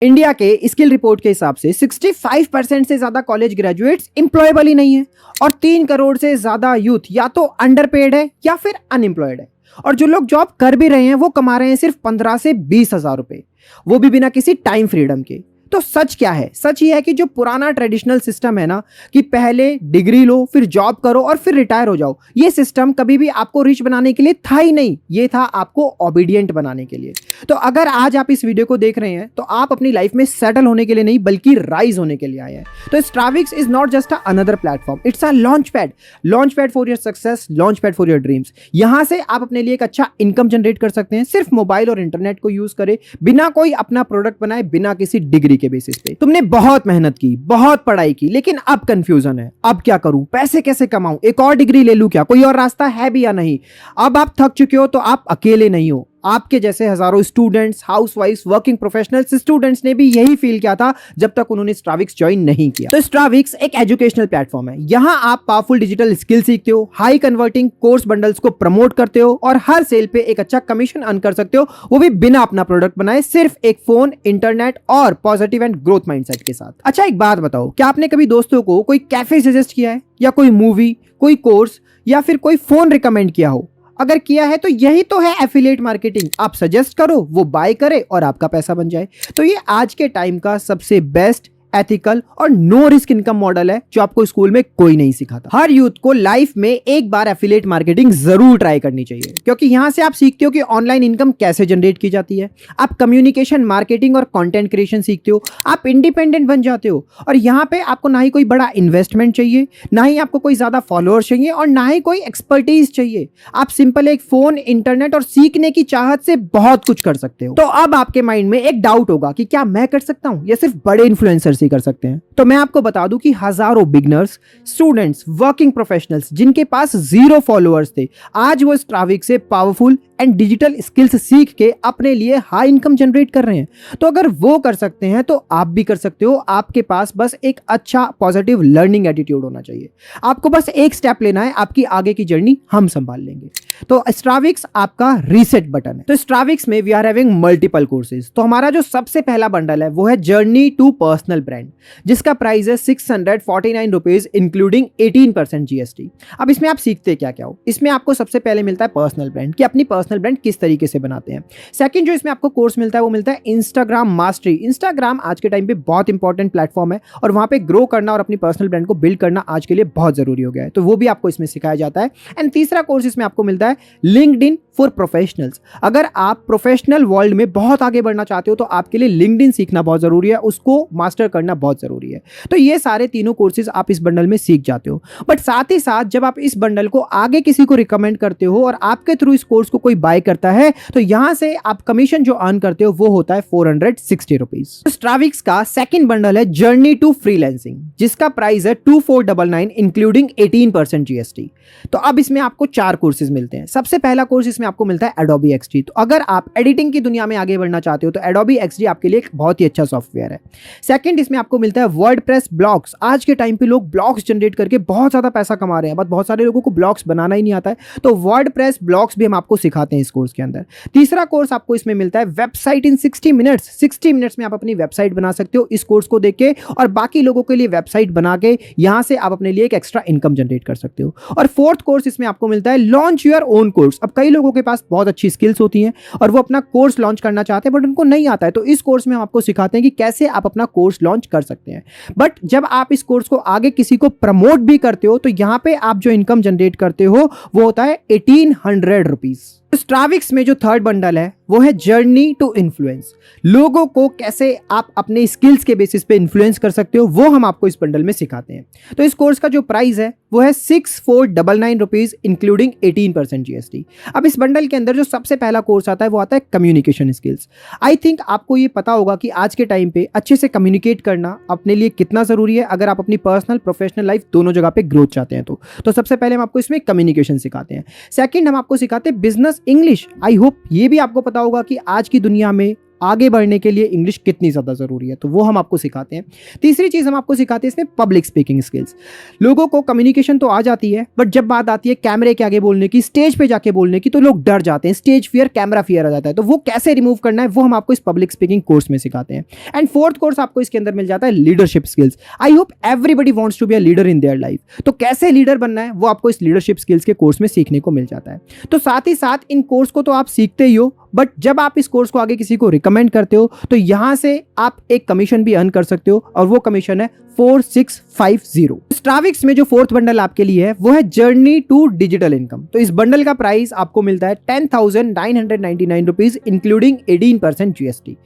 India के skill report के हिसाब से 65% से ज्यादा कॉलेज ग्रेजुएट्स एम्प्लॉयबल ही नहीं है और 3 करोड़ से ज्यादा यूथ या तो अंडरपेड है या फिर अनएम्प्लॉयड है। और जो लोग जॉब कर भी रहे हैं वो कमा रहे हैं सिर्फ 15 से 20 हजार रुपए, वो भी बिना किसी टाइम फ्रीडम के। तो सच क्या है? सच ये है कि जो पुराना ट्रेडिशनल सिस्टम है ना, कि पहले डिग्री लो फिर जॉब करो और फिर रिटायर हो जाओ, ये सिस्टम कभी भी आपको रिच बनाने के लिए था ही नहीं, ये था आपको ओबीडियंट बनाने के लिए। तो अगर आज आप इस वीडियो को देख रहे हैं तो आप अपनी लाइफ में सेटल होने के लिए नहीं बल्कि राइज होने के लिए आए हैं। तो Stravix is not just another platform, it's a launch pad for your success, launch pad for your dreams. यहां से आप अपने लिए एक अच्छा इनकम जनरेट कर सकते हैं सिर्फ मोबाइल और इंटरनेट को यूज करे, बिना कोई अपना प्रोडक्ट बनाए, बिना किसी डिग्री के बेसिस पे। तुमने बहुत मेहनत की, बहुत पढ़ाई की, लेकिन अब कंफ्यूजन है, अब क्या करूं, पैसे कैसे कमाऊं, एक और डिग्री ले लूं क्या, कोई और रास्ता है भी या नहीं। अब आप थक चुके हो तो आप अकेले नहीं हो, आपके जैसे हजारों स्टूडेंट्स, हाउसवाइफ्स, वर्किंग प्रोफेशनल्स, स्टूडेंट्स ने भी यही फील किया था जब तक उन्होंने स्ट्राविक्स ज्वाइन नहीं किया। तो स्ट्राविक्स एक एजुकेशनल प्लेटफॉर्म है, यहां आप पावरफुल डिजिटल स्किल सीखते हो, हाई कन्वर्टिंग कोर्स बंडल्स को प्रमोट करते हो और हर सेल पे एक अच्छा कमीशन अर्न कर सकते हो, वो भी बिना अपना प्रोडक्ट बनाए, सिर्फ एक फोन, इंटरनेट और पॉजिटिव एंड ग्रोथ माइंडसेट के साथ। अच्छा एक बात बताओ, क्या आपने कभी दोस्तों को कोई कैफे सजेस्ट किया है, या कोई मूवी, कोई कोर्स, या फिर कोई फोन रिकमेंड किया हो? अगर किया है तो यही तो है एफिलिएट मार्केटिंग। आप सजेस्ट करो, वो बाय करे और आपका पैसा बन जाए। तो ये आज के टाइम का सबसे बेस्ट, एथिकल और नो रिस्क इनकम मॉडल है जो आपको स्कूल में कोई नहीं सिखाता। हर यूथ को लाइफ में एक बार एफिलिएट मार्केटिंग जरूर ट्राई करनी चाहिए, क्योंकि यहां से आप सीखते हो कि ऑनलाइन इनकम कैसे जनरेट की जाती है, आप कम्युनिकेशन, मार्केटिंग और कंटेंट क्रिएशन सीखते हो, आप इंडिपेंडेंट बन जाते हो। और यहां पे आपको ना ही कोई बड़ा इन्वेस्टमेंट चाहिए, ना ही आपको कोई ज्यादा फॉलोअर्स चाहिए और ना ही कोई एक्सपर्टीज चाहिए। आप सिंपल एक फोन, इंटरनेट और सीखने की चाहत से बहुत कुछ कर सकते हो। तो अब आपके माइंड में एक डाउट होगा कि क्या मैं कर सकता हूं या सिर्फ बड़े इन्फ्लुएंसर ही कर सकते हैं? तो मैं आपको बता दूं कि हजारों बिगनर्स, स्टूडेंट्स, वर्किंग प्रोफेशनल्स जिनके पास 0 फॉलोअर्स थे, आज वो स्ट्राविक से पावरफुल एंड डिजिटल स्किल्स सीख के अपने लिए हाई इनकम जनरेट कर रहे हैं। तो अगर वो कर सकते हैं तो आप भी कर सकते हो। आपके पास बस एक अच्छा पॉजिटिव लर्निंग एटीट्यूड होना चाहिए। आपको बस एक स्टेप लेना है, आपकी आगे की जर्नी हम संभाल लेंगे। तो स्ट्राविक्स आपका रीसेट बटन है। तो स्ट्राविक्स में we are having multiple courses. तो हमारा जो सबसे पहला बंडल है वो है जर्नी टू पर्सनल ब्रांड, जिसका प्राइस है 649 रुपीज इंक्लूडिंग 18% जीएसटी। अब इसमें आप सीखते क्या क्या हो? इसमें आपको सबसे पहले मिलता है पर्सनल ब्रांड, कि अपनी पर्सनल ब्रांड किस तरीके से बनाते हैं। सेकंड जो इसमें आपको कोर्स मिलता है वो मिलता है इंस्टाग्राम मास्टरी। इंस्टाग्राम आज के टाइम पे बहुत इंपॉर्टेंट प्लेटफॉर्म है और वहां पे ग्रो करना और अपनी पर्सनल ब्रांड को बिल्ड करना आज के लिए बहुत जरूरी हो गया है, तो वो भी आपको इसमें सिखाया जाता है। एंड तीसरा कोर्स इसमें आपको मिलता है लिंक्डइन फॉर प्रोफेशनल्स। अगर आप प्रोफेशनल वर्ल्ड में बहुत आगे बढ़ना चाहते हो तो आपके लिए लिंक्डइन सीखना बहुत जरूरी है, उसको मास्टर करना बहुत जरूरी है। तो ये सारे तीनों कोर्सेज आप इस बंडल में सीख जाते हो। बट साथ ही साथ जब आप इस बंडल को आगे किसी को रिकमेंड करते हो और आपके थ्रू इस कोर्स को कोई बाय करता है तो यहां से आप कमीशन जो अर्न करते हो वो होता है 460 रुपीज। स्ट्राविक्स का सेकंड बंडल है जर्नी टू फ्रीलांसिंग, जिसका प्राइस है 2499 इंक्लूडिंग 18% जीएसटी। तो अब इसमें आपको 4 कोर्सेज मिलते हैं। सबसे पहला कोर्स इसमें आपको मिलता है एडोबी एक्सडी। तो अगर आप एडिटिंग की दुनिया में आगे बढ़ना चाहते हो तो एडोबी एक्सडी आपके लिए एक बहुत ही अच्छा सॉफ्टवेयर है। सेकंड इसमें आपको मिलता है वर्डप्रेस ब्लॉग्स। आज के टाइम पे लोग ब्लॉग्स जनरेट करके बहुत ज्यादा पैसा कमा रहे हैं, बट बहुत सारे लोगों को ब्लॉग्स बनाना ही नहीं आता है, तो वर्डप्रेस ब्लॉग्स भी हम आपको सिखाते हैं इस कोर्स के अंदर। तीसरा कोर्स आपको इसमें मिलता है वेबसाइट इन 60 मिनट्स। 60 मिनट्स में आप अपनी वेबसाइट बना सकते हो इस कोर्स को देख के, और बाकी लोगों के लिए वेबसाइट बना के यहां से आप अपने लिए एक एक्स्ट्रा इनकम जनरेट कर सकते हो। और फोर्थ कोर्स इसमें आपको मिलता है लॉन्च योर ओन कोर्स। अब कई लोगों के पास बहुत अच्छी स्किल्स होती हैं और वो अपना कोर्स लॉन्च करना चाहते हैं बट उनको नहीं आता है, तो इस कोर्स में हम आपको सिखाते हैं कि कैसे आप अपना कोर्स लॉन्च कर सकते हैं। बट जब आप इस कोर्स को आगे किसी को प्रमोट भी करते हो तो यहां पे आप जो इनकम जनरेट करते हो वो होता है 1800 रुपीज। स्ट्राविक्स में जो थर्ड बंडल है वो है जर्नी टू इन्फ्लुएंस। लोगों को कैसे आप अपने स्किल्स के बेसिस पे इन्फ्लुएंस कर सकते हो वो हम आपको इस बंडल में सिखाते हैं। तो इस कोर्स का जो प्राइस है वो है 6499 रुपीज इंक्लूडिंग 18% जीएसटी। अब इस बंडल के अंदर जो सबसे पहला कोर्स आता है वो आता है कम्युनिकेशन स्किल्स। आई थिंक आपको ये पता होगा कि आज के टाइम पे अच्छे से कम्युनिकेट करना अपने लिए कितना जरूरी है अगर आप अपनी पर्सनल प्रोफेशनल लाइफ दोनों जगह पे ग्रोथ चाहते हैं। तो सबसे पहले हम आपको इसमें कम्युनिकेशन सिखाते हैं। सेकंड हम आपको सिखाते हैं बिजनेस इंग्लिश। आई होप ये भी आपको पता होगा कि आज की दुनिया में आगे बढ़ने के लिए इंग्लिश कितनी ज़्यादा ज़रूरी है, तो वो हम आपको सिखाते हैं। तीसरी चीज़ हम आपको सिखाते हैं इसमें पब्लिक स्पीकिंग स्किल्स। लोगों को कम्युनिकेशन तो आ जाती है, बट जब बात आती है कैमरे के आगे बोलने की, स्टेज पे जाके बोलने की, तो लोग डर जाते हैं, स्टेज फियर, कैमरा फियर आ जाता है। तो वो कैसे रिमूव करना है वो हम आपको इस पब्लिक स्पीकिंग कोर्स में सिखाते हैं। एंड फोर्थ कोर्स आपको इसके अंदर मिल जाता है leadership skills. I hope everybody wants to be a leader in their life, तो कैसे लीडर बनना है वो आपको इस लीडरशिप स्किल्स के कोर्स में सीखने को मिल जाता है। तो साथ ही साथ इन कोर्स को तो आप सीखते ही हो, बट जब आप इस कोर्स को आगे किसी को रिकमेंड करते हो तो यहां से आप एक कमीशन भी अर्न कर सकते हो, और वो कमीशन है 4650। स्ट्राविक्स में जो फोर्थ बंडल आपके लिए है वो है जर्नी टू डिजिटल इनकम। तो इस बंडल का प्राइस आपको मिलता है 10,999 रुपीज इंक्लूडिंग 18% जीएसटी।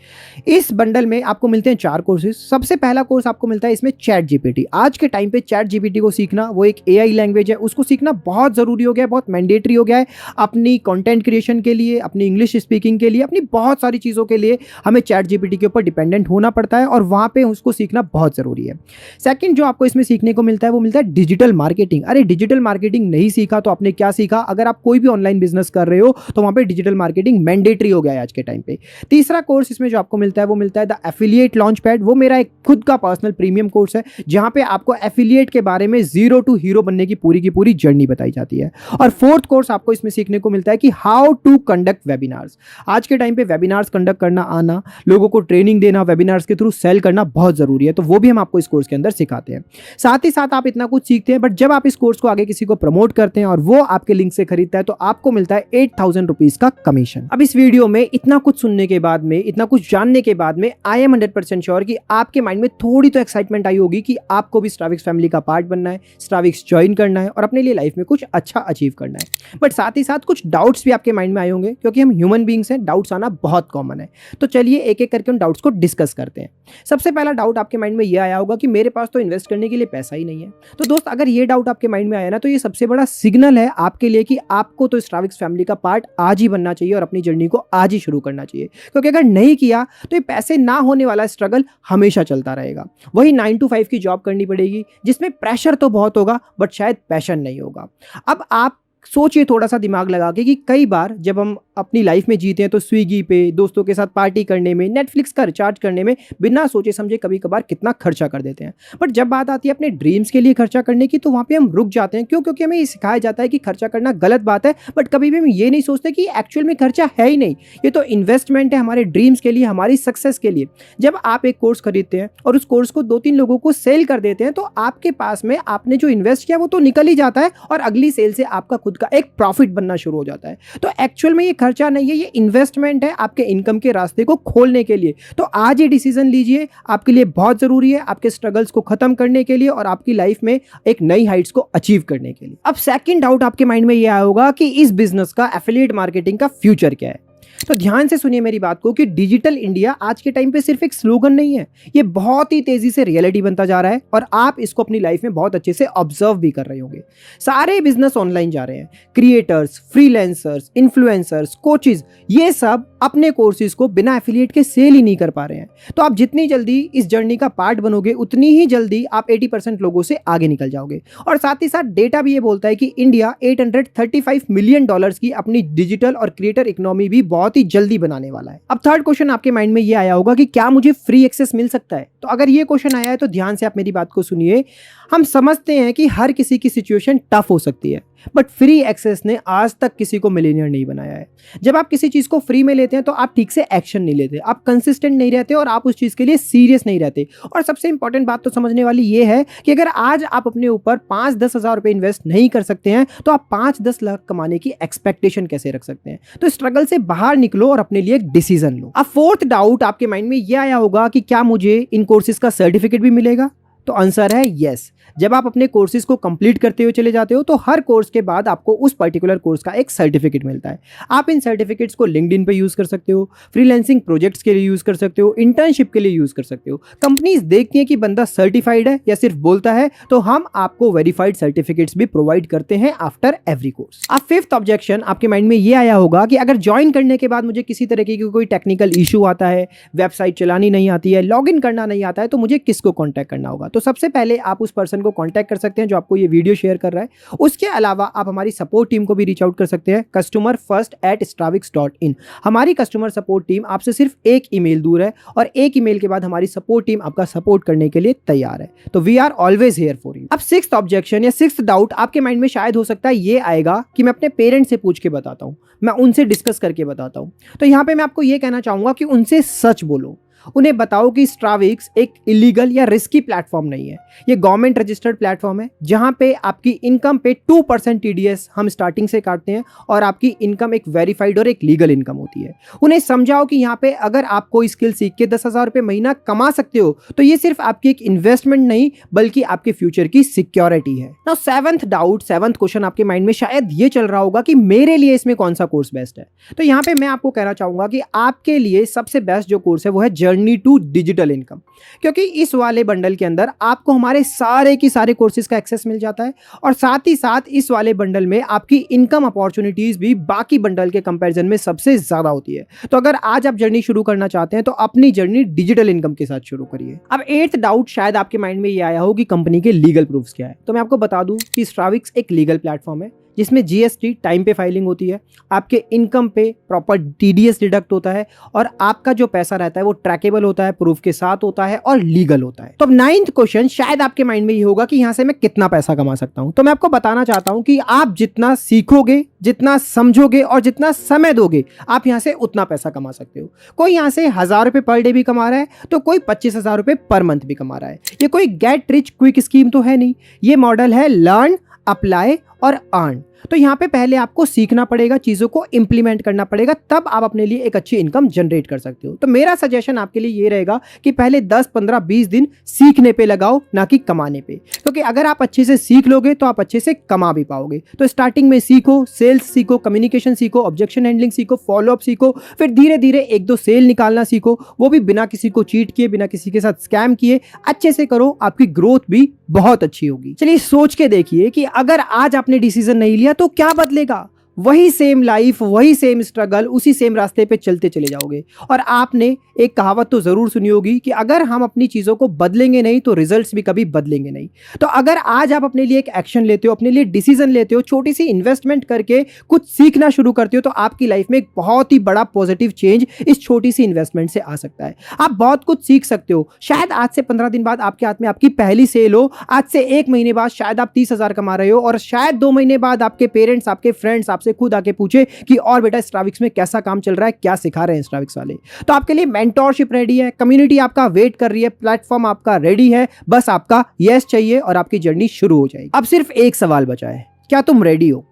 इस बंडल में आपको मिलते हैं 4 कोर्सेज। सबसे पहला कोर्स आपको मिलता है इसमें चैट जीपीटी। आज के टाइम पे चैट जीपीटी को सीखना, वो एक एआई लैंग्वेज है, उसको सीखना बहुत जरूरी हो गया है, बहुत मैंडेटरी हो गया है। अपनी कंटेंट क्रिएशन के लिए, अपनी इंग्लिश स्पीकिंग के लिए, अपनी बहुत सारी चीज़ों के लिए हमें चैट जीपीटी के ऊपर डिपेंडेंट होना पड़ता है, और वहाँ पे उसको सीखना बहुत ज़रूरी है। सेकंड जो आपको इसमें सीखने को मिलता है वो मिलता है डिजिटल मार्केटिंग। अरे डिजिटल मार्केटिंग नहीं सीखा तो आपने क्या सीखा? अगर आप कोई भी ऑनलाइन बिजनेस कर रहे हो तो वहाँ पे डिजिटल मार्केटिंग मैंडेटरी हो गया है आज के टाइम पे। तीसरा कोर्स इसमें जो आपको मिलता है वो मिलता है द एफिलिएट लॉन्च पैड। वो मेरा एक खुद का पर्सनल प्रीमियम कोर्स है, जहाँ पे आपको एफिलिएट के बारे में जीरो टू हीरो बनने की पूरी जर्नी बताई जाती है। और फोर्थ कोर्स आपको इसमें सीखने को मिलता है कि हाउ टू कंडक्ट वेबिनार्स। आज के टाइम पे वेबिनार्स कंडक्ट करना आना, लोगों को ट्रेनिंग देना, वेबिनार्स के थ्रू सेल करना बहुत जरूरी है, तो वो भी हम आपको इस कोर्स के अंदर सिखाते हैं। साथ ही साथ आप इतना कुछ सीखते हैं, बट जब आप इस कोर्स को आगे किसी को प्रमोट करते हैं और वो आपके लिंक से खरीदता है तो आपको मिलता है 8,000 रुपीज का कमीशन। अब इस वीडियो में इतना कुछ सुनने के बाद में, इतना कुछ जानने के बाद में, आई एम 100% श्योर कि आपके माइंड में थोड़ी तो एक्साइटमेंट आई होगी कि आपको भी स्ट्राविक्स फैमिली का पार्ट बनना है, स्ट्राविक्स ज्वाइन करना है और अपने लिए लाइफ में कुछ अच्छा अचीव करना है। बट साथ ही साथ कुछ डाउट्स भी आपके माइंड में आए होंगे, क्योंकि हम ह्यूमन बीइंग्स हैं, डाउट्स आना बहुत कॉमन है। तो चलिए एक एक करके उन डाउट्स को डिस्कस करते हैं। सबसे पहला डाउट आपके माइंड में ये आया होगा कि मेरे पास तो इन्वेस्ट करने के लिए पैसा ही नहीं है। तो दोस्त, अगर ये डाउट आपके माइंड में आया ना, तो ये सबसे बड़ा सिग्नल है आपके लिए कि आपको तो स्ट्राविक्स फैमिली का पार्ट आज ही बनना चाहिए और अपनी जर्नी को आज ही शुरू करना चाहिए। क्योंकि अगर नहीं किया तो ये पैसे ना होने वाला स्ट्रगल हमेशा चलता रहेगा। वही 9 to 5 की जॉब करनी पड़ेगी, जिसमें प्रेशर तो बहुत होगा बट शायद पैशन नहीं होगा। अब आप सोचिए थोड़ा सा दिमाग लगा के कि कई बार जब हम अपनी लाइफ में जीते हैं तो स्विगी पे, दोस्तों के साथ पार्टी करने में, नेटफ्लिक्स का रिचार्ज करने में बिना सोचे समझे कभी कभार कितना खर्चा कर देते हैं। बट जब बात आती है अपने ड्रीम्स के लिए खर्चा करने की, तो वहाँ पे हम रुक जाते हैं। क्यों? क्योंकि हमें ये सिखाया जाता है कि खर्चा करना गलत बात है, बट कभी भी हम ये नहीं सोचते कि एक्चुअल में खर्चा है ही नहीं, ये तो इन्वेस्टमेंट है हमारे ड्रीम्स के लिए, हमारी सक्सेस के लिए। जब आप एक कोर्स खरीदते हैं और उस कोर्स को 2-3 लोगों को सेल कर देते हैं, तो आपके पास में आपने जो इन्वेस्ट किया वो तो निकल ही जाता है, और अगली सेल से आपका खुद का एक प्रॉफिट बनना शुरू हो जाता है। तो एक्चुअल में ये खर्चा नहीं है, ये इन्वेस्टमेंट है आपके इनकम के रास्ते को खोलने के लिए। तो आज ये डिसीजन लीजिए, आपके लिए बहुत जरूरी है, आपके स्ट्रगल्स को खत्म करने के लिए और आपकी लाइफ में एक नई हाइट्स को अचीव करने के लिए। अब सेकंड डाउट आपके माइंड में ये आया होगा कि इस बिजनेस का, एफिलिएट मार्केटिंग का फ्यूचर क्या है। तो ध्यान से सुनिए मेरी बात को कि डिजिटल इंडिया आज के टाइम पे सिर्फ एक स्लोगन नहीं है, ये बहुत ही तेजी से रियलिटी बनता जा रहा है, और आप इसको अपनी लाइफ में बहुत अच्छे से ऑब्जर्व भी कर रहे होंगे। सारे बिजनेस ऑनलाइन जा रहे हैं। क्रिएटर्स, फ्रीलांसर्स, इन्फ्लुएंसर्स, कोचेस, ये सब अपने कोर्सेज को बिना एफिलिएट के सेल ही नहीं कर पा रहे हैं। तो आप जितनी जल्दी इस जर्नी का पार्ट बनोगे, उतनी ही जल्दी आप 80% लोगों से आगे निकल जाओगे। और साथ ही साथ डेटा भी ये बोलता है कि इंडिया $835 मिलियन की अपनी डिजिटल और क्रिएटर इकोनॉमी भी बहुत ही जल्दी बनाने वाला है। अब थर्ड क्वेश्चन आपके माइंड में ये आया होगा कि क्या मुझे फ्री एक्सेस मिल सकता है। तो अगर ये क्वेश्चन आया है तो ध्यान से आप मेरी बात को सुनिए। हम समझते हैं कि हर किसी की सिचुएशन टफ हो सकती है, बट फ्री एक्सेस ने आज तक किसी को मिलियनियर नहीं बनाया है। जब आप किसी चीज को फ्री में लेते हैं तो आप ठीक से एक्शन नहीं लेते, आप कंसिस्टेंट नहीं रहते और आप उस चीज के लिए सीरियस नहीं रहते। और सबसे इंपॉर्टेंट बात तो समझने वाली ये है कि अगर आज आप अपने ऊपर 5-10 हज़ार रुपए इन्वेस्ट नहीं कर सकते हैं, तो आप 5-10 लाख कमाने की एक्सपेक्टेशन कैसे रख सकते हैं। तो स्ट्रगल से बाहर निकलो और अपने लिए एक डिसीजन लो। अब फोर्थ डाउट आपके माइंड में यह आया होगा कि क्या मुझे इन कोर्सेज का सर्टिफिकेट भी मिलेगा। तो आंसर है यस। जब आप अपने कोर्सेज को कंप्लीट करते हुए चले जाते हो तो हर कोर्स के बाद आपको उस पर्टिकुलर कोर्स का एक सर्टिफिकेट मिलता है। आप इन सर्टिफिकेट्स को लिंक्डइन पे यूज कर सकते हो, फ्रीलांसिंग प्रोजेक्ट्स के लिए यूज कर सकते हो, इंटर्नशिप के लिए यूज कर सकते हो। कंपनीज देखती हैं कि बंदा सर्टिफाइड है या सिर्फ बोलता है, तो हम आपको वेरीफाइड सर्टिफिकेट्स भी प्रोवाइड करते हैं आफ्टर एवरी कोर्स। अब फिफ्थ ऑब्जेक्शन आपके माइंड में ये आया होगा कि अगर ज्वाइन करने के बाद मुझे किसी तरीके की कोई टेक्निकल इशू आता है, वेबसाइट चलानी नहीं आती है, लॉग इन करना नहीं आता है, तो मुझे किसको कॉन्टैक्ट करना होगा। तो सबसे पहले आप उस पर्सन को कांटेक्ट कर सकते हैं जो आपको ये वीडियो शेयर कर रहा है। उसके अलावा आप हमारी सपोर्ट टीम को भी रीच आउट कर सकते हैं, customerfirst@stravix.in। हमारी कस्टमर सपोर्ट टीम आपसे सिर्फ एक ईमेल दूर है और एक ईमेल के बाद हमारी सपोर्ट टीम आपका सपोर्ट करने के लिए तैयार है। तो we are always here for you. अब सिक्स्थ ऑब्जेक्शन या सिक्स्थ डाउट आपके माइंड में शायद हो सकता है ये आएगा कि मैं अपने पेरेंट्स से पूछ के बताता हूं, मैं उनसे डिस्कस करके बताता हूं। तो यहां पे मैं आपको ये कहना चाहूंगा कि उनसे सच बोलो, उन्हें बताओ कि स्ट्राविक्स एक इलीगल या रिस्की प्लेटफॉर्म नहीं है। ये गवर्नमेंट रजिस्टर्ड प्लेटफॉर्म है जहां पे आपकी इनकम पे 2% टीडीएस हम स्टार्टिंग से काटते हैं और आपकी इनकम एक वेरीफाइड और एक लीगल इनकम होती है। उन्हें समझाओ कि यहाँ पे अगर आप कोई स्किल सीख के 10,000 रुपये महीना कमा सकते हो तो ये सिर्फ आपकी एक इन्वेस्टमेंट नहीं बल्कि आपके फ्यूचर की सिक्योरिटी है। Now seventh doubt, seventh question आपके माइंड में शायद ये चल रहा होगा कि मेरे लिए इसमें कौन सा कोर्स बेस्ट है। तो यहाँ पे मैं आपको कहना चाहूंगा कि आपके लिए सबसे बेस्ट जो कोर्स है वो है जर्नी टू डिजिटल इनकम, क्योंकि इस वाले बंडल के अंदर आपको हमारे सारे की सारे कोर्सेज का एक्सेस मिल जाता है और साथ ही साथ इस वाले बंडल में आपकी इनकम अपॉर्चुनिटीज भी बाकी बंडल के कंपैरिजन में सबसे ज्यादा होती है। तो अगर आज आप जर्नी शुरू करना चाहते हैं तो अपनी जर्नी डिजिटल इनकम के साथ शुरू करिए। अब एट्थ डाउट शायद आपके माइंड में ये आया हो कि कंपनी के लीगल प्रूफ्स क्या है। तो मैं आपको बता दूं कि स्ट्राविक्स एक लीगल प्लेटफॉर्म है जिसमें जीएसटी टाइम पे फाइलिंग होती है, आपके इनकम पे प्रॉपर टीडीएस डिडक्ट होता है और आपका जो पैसा रहता है वो ट्रैकेबल होता है, प्रूफ के साथ होता है और लीगल होता है। तो अब नाइन्थ क्वेश्चन शायद आपके माइंड में ये होगा कि यहां से मैं कितना पैसा कमा सकता हूं। तो मैं आपको बताना चाहता हूं कि आप जितना सीखोगे, जितना समझोगे और जितना समय दोगे आप यहां से उतना पैसा कमा सकते हो। कोई यहां से 1,000 रुपए पर डे भी कमा रहा है तो कोई 25,000 रुपए पर मंथ भी कमा रहा है। ये कोई गेट रिच क्विक स्कीम तो है नहीं, ये मॉडल है लर्न, अप्लाई और अर्न। तो यहाँ पे पहले आपको सीखना पड़ेगा, चीजों को इंप्लीमेंट करना पड़ेगा, तब आप अपने लिए एक अच्छी इनकम जनरेट कर सकते हो। तो मेरा सजेशन आपके लिए ये रहेगा कि पहले 10, 15, 20 दिन सीखने पे लगाओ, ना कि कमाने पे, क्योंकि अगर आप अच्छे से सीख लोगे तो आप अच्छे से कमा भी पाओगे। तो स्टार्टिंग में सीखो, सेल्स सीखो, कम्युनिकेशन सीखो, ऑब्जेक्शन हैंडलिंग सीखो, फॉलोअप सीखो, फिर धीरे धीरे 1-2 सेल निकालना सीखो, वो भी बिना किसी को चीट किए, बिना किसी के साथ स्कैम किए। अच्छे से करो, आपकी ग्रोथ भी बहुत अच्छी होगी। चलिए सोच के देखिए कि अगर आज आपने डिसीजन नहीं लिया तो क्या बदलेगा। वही सेम लाइफ, वही सेम स्ट्रगल, उसी सेम रास्ते पे चलते चले जाओगे। और आपने एक कहावत तो जरूर सुनी होगी कि अगर हम अपनी चीजों को बदलेंगे नहीं तो रिजल्ट्स भी कभी बदलेंगे नहीं। तो अगर आज आप अपने लिए एक एक्शन लेते हो, अपने लिए डिसीजन लेते हो, छोटी सी इन्वेस्टमेंट करके कुछ सीखना शुरू करते हो तो आपकी लाइफ में एक बहुत ही बड़ा पॉजिटिव चेंज इस छोटी सी इन्वेस्टमेंट से आ सकता है। आप बहुत कुछ सीख सकते हो। शायद आज से 15 दिन बाद आपके हाथ में आपकी पहली सेल हो, आज से 1 महीने बाद शायद आप 30,000 कमा रहे हो और शायद 2 महीने बाद आपके पेरेंट्स, आपके फ्रेंड्स आपसे खुद आके पूछे कि और बेटा स्ट्राविक्स में कैसा काम चल रहा है, क्या सिखा रहे हैं स्ट्राविक्स वाले। तो आपके लिए मेंटोरशिप रेडी है, कम्युनिटी आपका वेट कर रही है, प्लेटफॉर्म आपका रेडी है, बस आपका यस चाहिए और आपकी जर्नी शुरू हो जाएगी। अब सिर्फ एक सवाल बचा है, क्या तुम रेडी हो?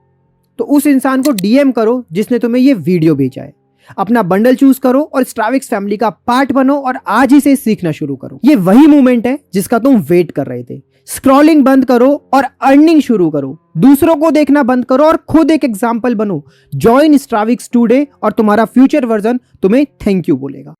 तो उस इंसान को डीएम करो जिसने तुम्हें ये वीडियो भेजा है, अपना बंडल चूज करो और स्ट्राविक्स फैमिली का पार्ट बनो और आज ही से सीखना शुरू करो। ये वही मोमेंट है जिसका तुम वेट कर रहे थे। स्क्रॉलिंग बंद करो और अर्निंग शुरू करो। दूसरों को देखना बंद करो और खुद एक एग्जाम्पल बनो। ज्वाइन स्ट्राविक्स टुडे और तुम्हारा फ्यूचर वर्जन तुम्हें थैंक यू बोलेगा।